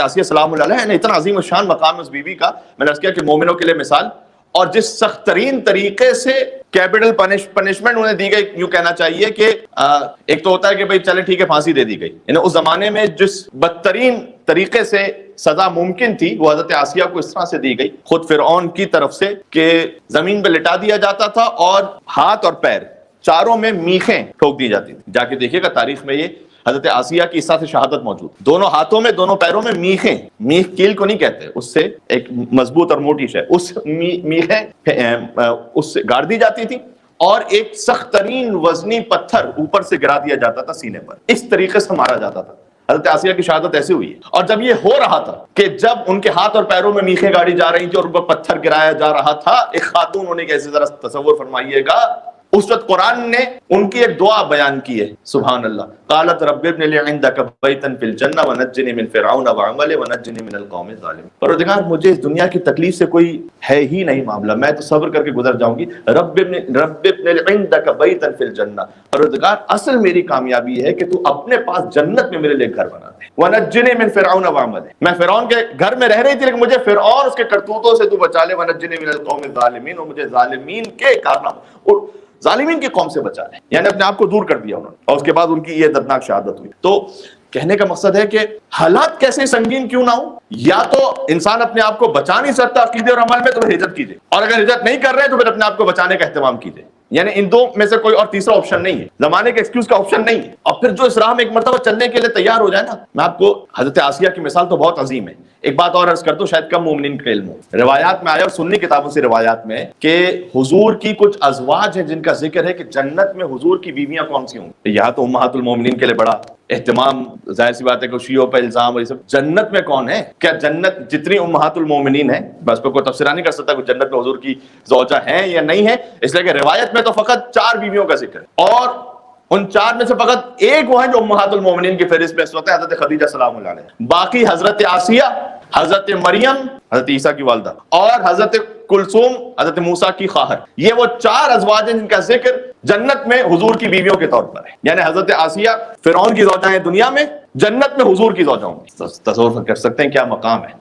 آسیہ سلام اللہ علیہ نے اتنا عظیم الشان مقام اس بیوی کا، میں نے عرض کیا کہ مومنوں کے لیے مثال، اور جس سخت ترین طریقے سے کیپٹل پنشمنٹ انہیں دی گئی، یوں کہنا چاہیے کہ ایک تو ہوتا ہے کہ بھئی چلے ٹھیک ہے پھانسی دے دی گئی، یعنی اس زمانے میں جس بدترین طریقے سے سزا ممکن تھی وہ حضرت آسیہ کو اس طرح سے دی گئی خود فرعون کی طرف سے کہ زمین پہ لٹا دیا جاتا تھا اور ہاتھ اور پیر چاروں میں میخیں ٹھوک دی جاتی تھی۔ جا کے دیکھیے گا تاریخ میں یہ حضرت آسیہ کی اس طرح سے شہادت موجود، دونوں ہاتھوں میں دونوں پیروں میں میخیں، میخ کیل کو نہیں کہتے، اس سے ایک مضبوط اور موٹی شے، اس میخیں اس سے گاڑ دی جاتی تھی اور ایک سخت ترین وزنی پتھر اوپر سے گرا دیا جاتا تھا سینے پر، اس طریقے سے مارا جاتا تھا۔ حضرت آسیہ کی شہادت ایسے ہوئی ہے، اور جب یہ ہو رہا تھا کہ جب ان کے ہاتھ اور پیروں میں میخیں گاڑی جا رہی تھی اور ان پر پتھر گرایا جا رہا تھا، ایک خاتون ہونے کے ایسے ذرا تصور فرمائیے گا، اس وقت قرآن نے ان کی ایک دعا بیان کی ہے، سبحان اللہ، قالت رب ابن لی عندک بیتا فی الجنہ ونجنی من فرعون وعملہ ونجنی من القوم الظالمین۔ پروردگار مجھے اس دنیا کی تکلیف سے کوئی ہے ہی نہیں معاملہ، میں تو صبر کر کے گزر جاؤں گی، رب ابن لی عندک بیتا فی الجنہ، پروردگار اصل میری کامیابی ہے کہ تو اپنے پاس جنت میں میرے لیے گھر بنا دے، ونجنی من فرعون وعملہ، میں فرعون کے گھر میں رہ رہی تھی لیکن مجھے فرعون اس کے کرتوتوں سے تو بچا لے، ونجنی من القوم الظالمین، اور مجھے ظالمین کے کارناموں اور ظالمین کی قوم سے بچا لے، یعنی اپنے آپ کو دور کر دیا انہوں نے، اور اس کے بعد ان کی یہ دردناک شہادت ہوئی۔ تو کہنے کا مقصد ہے کہ حالات کیسے سنگین کیوں نہ ہو، یا تو انسان اپنے آپ کو بچا نہیں سکتا عقیدے اور عمل میں تو ہجرت کیجئے، اور اگر ہجرت نہیں کر رہے تو پھر اپنے آپ کو بچانے کا اہتمام کیجئے، یعنی ان دو میں سے کوئی اور تیسرا آپشن نہیں ہے، زمانے کے ایکسکیوز کا آپشن نہیں ہے۔ اور پھر جو اس راہ میں ایک مرتبہ چلنے کے لیے تیار ہو جائے نا، میں آپ کو حضرت آسیہ کی مثال تو بہت عظیم ہے، ایک بات اور عرض کر دوں شاید کم مومنین کا علم ہو، روایات میں آیا اور سنی کتابوں سے روایات میں کہ حضور کی کچھ ازواج ہیں جن کا ذکر ہے کہ جنت میں حضور کی بیویاں کون سی ہوں گی۔ یہاں تو امہات المومنین کے لیے بڑا اہتمام، ظاہر سی بات ہے کہ شیعوں پہ الزام اور یہ سب، جنت میں کون ہے؟ کیا جنت جتنی امہات المومنین ہیں بس پہ کوئی تفسیرہ نہیں کر سکتا کہ جنت میں حضور کی زوجہ ہیں یا نہیں ہے، اس لیے کہ روایت میں تو فقط 4 بیویوں کا ذکر ہے، اور ان 4 میں سے فقط ایک وہ ہے جو امہات المومنین کی فہرست میں اس وقت ہے، حضرت خدیجہ سلام اللہ علیہ، باقی حضرت آسیہ، حضرت مریم حضرت عیسیٰ کی والدہ، اور حضرت کلثوم حضرت موسیٰ کی خواہر، یہ وہ 4 ازواج ہیں جن کا ذکر جنت میں حضور کی بیویوں کے طور پر ہے، یعنی حضرت آسیہ فرعون کی زوجہ ہیں دنیا میں، جنت میں حضور کی زوجہ ہوں گی۔ تصور کر سکتے ہیں کیا مقام ہے۔